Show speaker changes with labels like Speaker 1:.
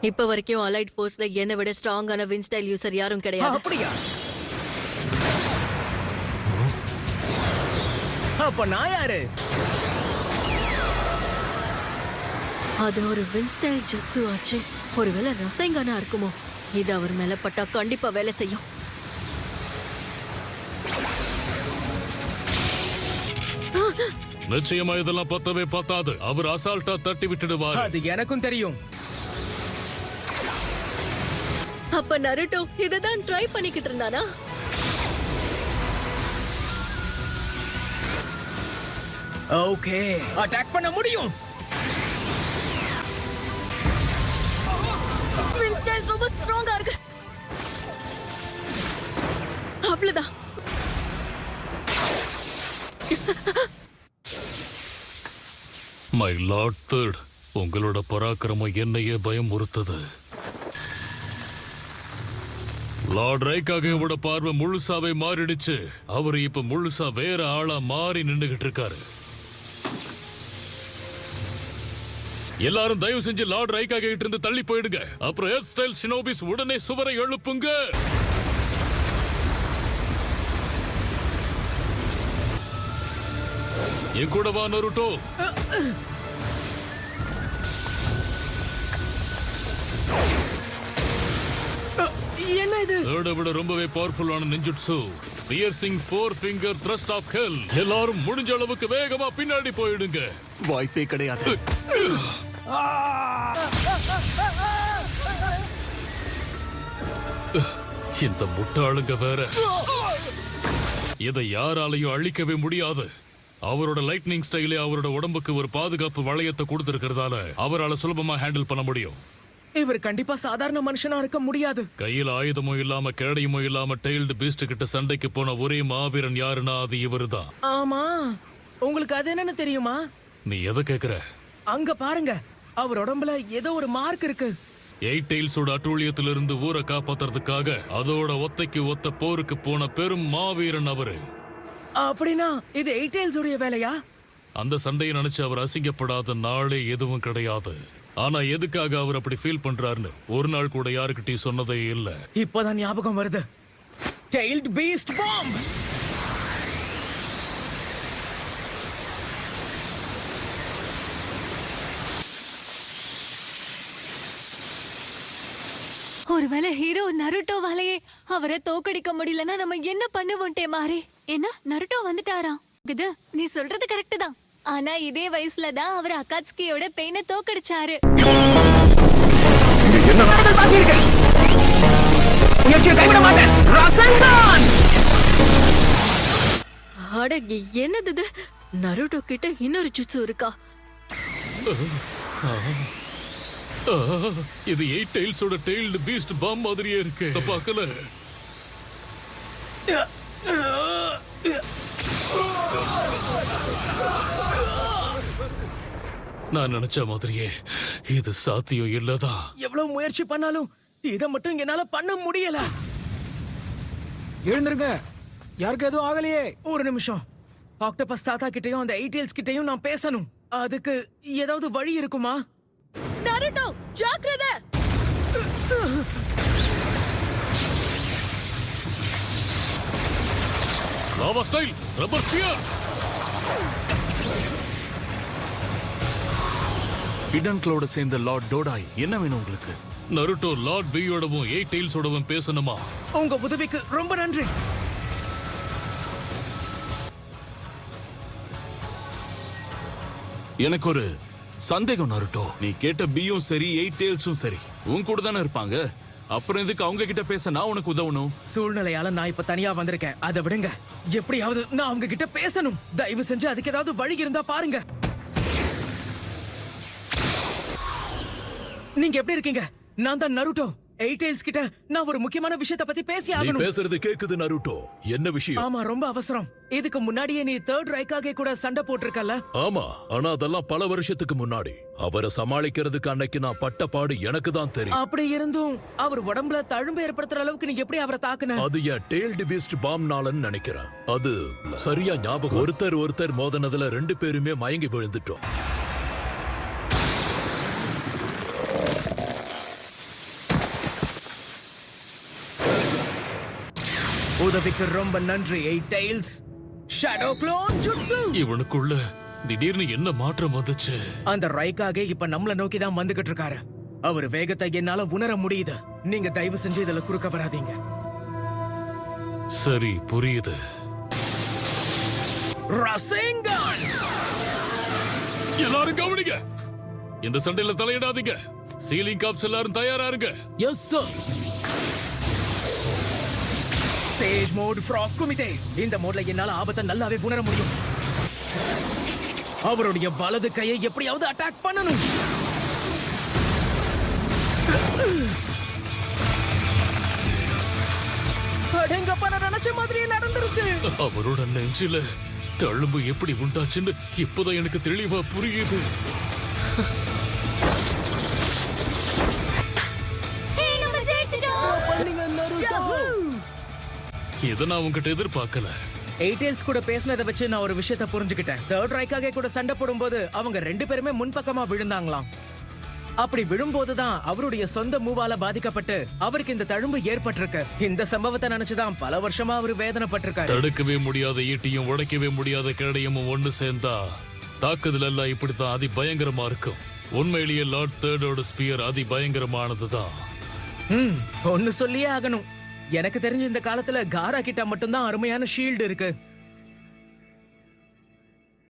Speaker 1: இப்ப வரைக்கும் அலைட் ஃபோர்ஸ்ல என்னை விட ஸ்ட்ராங்கான வின்ஸ்டைல் யூசர் யாரும் கிடையாது.
Speaker 2: அப்படியா? அப்ப நான் யாரு?
Speaker 1: அது ஒரு வின்ஸ்டைல் ஜட்ஸு ஆச்சு. ஒருவேளை ரசைங்கானா இருக்குமோ? இது அவர் மேல பட்டா கண்டிப்பா வேலை செய்யும்.
Speaker 3: நிச்சயமா இதெல்லாம் பத்தவே பத்தாது. அவர் அசால்ட்டா தட்டி விட்டுடுவார்.
Speaker 2: அது எனக்கும் தெரியும்.
Speaker 1: அப்ப நருட்டோ இததான் ட்ரை பண்ணிக்கிட்டு இருந்தானா?
Speaker 2: ஓகே, அட்டாக் பண்ண முடியும்.
Speaker 1: வின்ஸ்டைல் ரொம்ப ஸ்ட்ராங்கா இருக்கு. அவ்வளவுதான்.
Speaker 3: மை லார்ட் தேர்ட், உங்களோட பராக்கிரமம் என்னையே பயமுறுத்தது. லார்ட் ரைக்காகவோட பார்வை முழுசாவே மாறிடுச்சு. அவரு இப்ப முழுசா வேற ஆளா மாறி நின்னுகிட்டு இருக்காரு. எல்லாரும் தயவு செஞ்சு லார்ட் ரைக்காக கிட்ட இருந்து தள்ளி போயிடுங்க. அப்புறம் ஹெட் ஸ்டைல் ஷினோபிஸ் உடனே சுவரை எழுப்புங்க. என் கூட வா நருட்டோ.
Speaker 2: என்ன இது?
Speaker 3: தேர்டை விட ரொம்பவே பவர்ஃபுல்லான ninjutsu, piercing 4 finger thrust of hell. எல்லாரும் முடிஞ்ச அளவுக்கு வேகமா பின்னாடி போயிடுங்க.
Speaker 4: வாய்ப்பே கிடையாது.
Speaker 3: இந்த முட்டாளுங்க வேற. இதை யாராலையும் அழிக்கவே முடியாது. அவரோட லைட்னிங் ஸ்டைலே அவரோட உடம்புக்கு ஒரு பாதுகாப்பு வளையத்தை கொடுத்திருக்கிறதால அவரால் சுலபமா ஹேண்டில் பண்ண முடியும்.
Speaker 2: இவர் கண்டிப்பா சாதாரண மனுஷனா இருக்க முடியாது.
Speaker 3: கையில் ஆயுதமும் இல்லாம கேடயமும் இல்லாம டெய்ல்டு பீஸ்ட் கிட்ட சண்டைக்கு போன ஒரே மாவீரன் யாருன்னா அது இவருதான்.
Speaker 2: ஆமா, உங்களுக்கு அது என்னன்னு தெரியுமா?
Speaker 3: நீ எதை கேக்குற?
Speaker 2: அங்க பாருங்க, அவர் உடம்புல ஏதோ ஒரு மார்க் இருக்கு.
Speaker 3: 8 டெயில்ஸோட அட்டூழியத்திலிருந்து ஊரை காப்பாத்துறதுக்காக அதோட ஒத்தைக்கு ஒத்த போருக்கு போன பெரும் மாவீரன் அவரு.
Speaker 2: அப்படின்னா இது 8 டெயில்ஸ் உடைய வேலையா?
Speaker 3: அந்த சண்டையை நினைச்சு அவர் அசிங்கப்படாத நாளே எதுவும் கிடையாது. ஆனா எதுக்காக அவர் அப்படி ஃபீல் பண்றாருன்னு ஒரு நாள் கூட யாருக்கிட்டையும் சொன்னதே இல்ல.
Speaker 2: இப்பதான் ஞாபகம் வருது. Tailed Beast bomb.
Speaker 1: ஒருவேளை ஹீரோ நருட்டோவாலேயே அவரை தோக்கடிக்க முடியலன்னா நம்ம என்ன பண்ணுவோம் டேமாரி? என்ன நருட்டோ வந்துட்டாரா? இது நீ சொல்றது கரெக்ட் தான். ஆனா இதே வயசுல தான் அவர் அகாட்சுகியோட பெயினை தோக்கடிச்சாரு. அடங்கி என்னது இது? நருட்டோ கிட்ட இன்னொரு ஜுட்சு இருக்கா?
Speaker 3: இது 8 டெயில்ஸோட டெயில்டு பீஸ்ட் பாம் மாதிரியே இருக்கு. பார்க்கல? நான் நினைச்ச மாதிரியே இது சாத்தியம் இல்லதான்.
Speaker 2: எவ்வளவு முயற்சி பண்ணாலும் இதை மட்டும் என்னால பண்ண முடியல. எழுந்திருங்க, யாருக்கு எதுவும் ஆகலையே. ஒரு நிமிஷம், ஆக்டோபஸ் தாத்தா கிட்டயும் அந்த 8 டெயில்ஸ் கிட்டயும் நான் பேசணும். அதுக்கு ஏதாவது வழி இருக்குமா?
Speaker 1: நருட்டோ ஜாக்கிரதை!
Speaker 3: Lava style rubber spear.
Speaker 4: Hidden cloud சேர்ந்த லார்ட் டோடாய், என்ன வேணும் உங்களுக்கு?
Speaker 3: நருட்டோ லார்ட் பியோடவும் 8 டெயில்ஸோடவும் பேசணுமா?
Speaker 2: உங்க உதவிக்கு ரொம்ப நன்றி.
Speaker 4: எனக்கு ஒரு சந்தேகம் நருட்டோ. நீ கேட்ட பியும் சரி 8 டெயில்ஸும் சரி உன் கூட தானே இருப்பாங்க. அப்புறம் இதுக்கு அவங்க கிட்ட பேச நான் உனக்கு உதவணும்?
Speaker 2: சூழ்நிலையால நான் இப்ப தனியா வந்திருக்கேன். அதை விடுங்க, எப்படியாவது நான் அவங்க கிட்ட பேசணும். தயவு செஞ்சு அதுக்கு ஏதாவது வழி இருந்தா பாருங்க. நீங்க எப்படி இருக்கீங்க? நான் தான் நருட்டோ. 8 டெயில்ஸ் கிட்ட நான் ஒரு முக்கியமான விஷயத்தை பத்தி பேசி
Speaker 4: நீ
Speaker 2: ஆகணும்.
Speaker 4: பேசுறது கேக்குது நருட்டோ. என்ன விஷயம்?
Speaker 2: ஆமா, ரொம்ப அவசரம். இதுக்கு முன்னாடியே நீ தேர்ட் ரைக்காக கூட சண்டை போட்டிருக்கல?
Speaker 4: ஆமா, ஆனா அதெல்லாம் பல வருஷத்துக்கு முன்னாடி. அவரை சமாளிக்கிறதுக்கு அன்னைக்கு நான் பட்ட பாடு எனக்கு தான் தெரியும்.
Speaker 2: அப்படி இருந்தும் அவர் உடம்புல தழும்பு ஏற்படுத்துற அளவுக்கு நீ எப்படி அவரை தாக்குன?
Speaker 4: அது என் டெயில்டு பீஸ்ட் பாம்னாலன்னு நினைக்கிறேன். அது சரியா ஞாபகம். ஒருத்தர் மோதனதுல 2 பேருமே மயங்கி விழுந்துட்டோம்.
Speaker 2: உதவிக்கு ரொம்ப நன்றி 8 Tails. Shadow clone jutsu.
Speaker 3: இவனுக்குள்ள திடீர்னு என்ன மாற்றம் வந்துச்சு?
Speaker 2: அந்த ரைக்காக இப்ப நம்மள நோக்கி தான் வந்துகிட்டு இருக்காரு. அவர் வேகத்தை என்னால உணர முடியுது. நீங்க தயவு செஞ்சு இதுல குறுக்க வராதீங்க.
Speaker 3: சரி, புரியுது.
Speaker 2: ரசேங்கன்.
Speaker 3: எல்லாரும் கவனிங்க. இந்த சண்டையில தலையிடாதீங்க. சீலிங் காப்ஸ் எல்லாரும் தயாரா இருங்க.
Speaker 2: Yes sir. Sage mode frog kumite. இந்த மோட்ல என்னால ஆபத்தை நல்லாவே உணர முடியும். அவருடைய வலது கையை எப்படியாவது அட்டாக் பண்ணணும். அடேங்கப்பா, நான் நினைச்ச மாதிரியே நடந்துருச்சு.
Speaker 3: அவரோட நெஞ்சில தழும்பு எப்படி உண்டாச்சுன்னு இப்பதான் எனக்கு தெளிவா புரியுது. இதை நான் உங்ககிட்ட எதிர்பார்க்கல.
Speaker 2: 8 Tails கூட பேசினதை வச்சு நான் ஒரு விஷயத்தை புரிஞ்சுக்கிட்டேன். தேர்ட் ரைக்காக கூட சண்டை போடும்போது அவங்க 2 பேருமே முன்பக்கமா விழுந்தாங்களாம். அப்படி விழும்போதுதான் அவருடைய சொந்த மூவால பாதிக்கப்பட்டு அவருக்கு இந்த தழும்பு ஏற்பட்டிருக்கு. இந்த சம்பவத்தை நினைச்சுதான் பல வருஷமா அவர் வேதனைப்பட்டிருக்காரு.
Speaker 3: தடுக்கவே முடியாத ஈட்டியும் உடைக்கவே முடியாத கேடயமும் ஒண்ணு சேர்ந்தா தாக்குதல் எல்லாம் இப்படித்தான் அதி பயங்கரமா இருக்கும். உண்மையிலேயே லார்ட் தேர்டோட ஸ்பியர் அதி பயங்கரமானதுதான்.
Speaker 2: ஒன்னு சொல்லியே ஆகணும். எனக்கு தெரிஞ்ச இந்த காலத்துல காரா கிட்ட மட்டும்தான் அருமையான ஷீல்டு இருக்கு.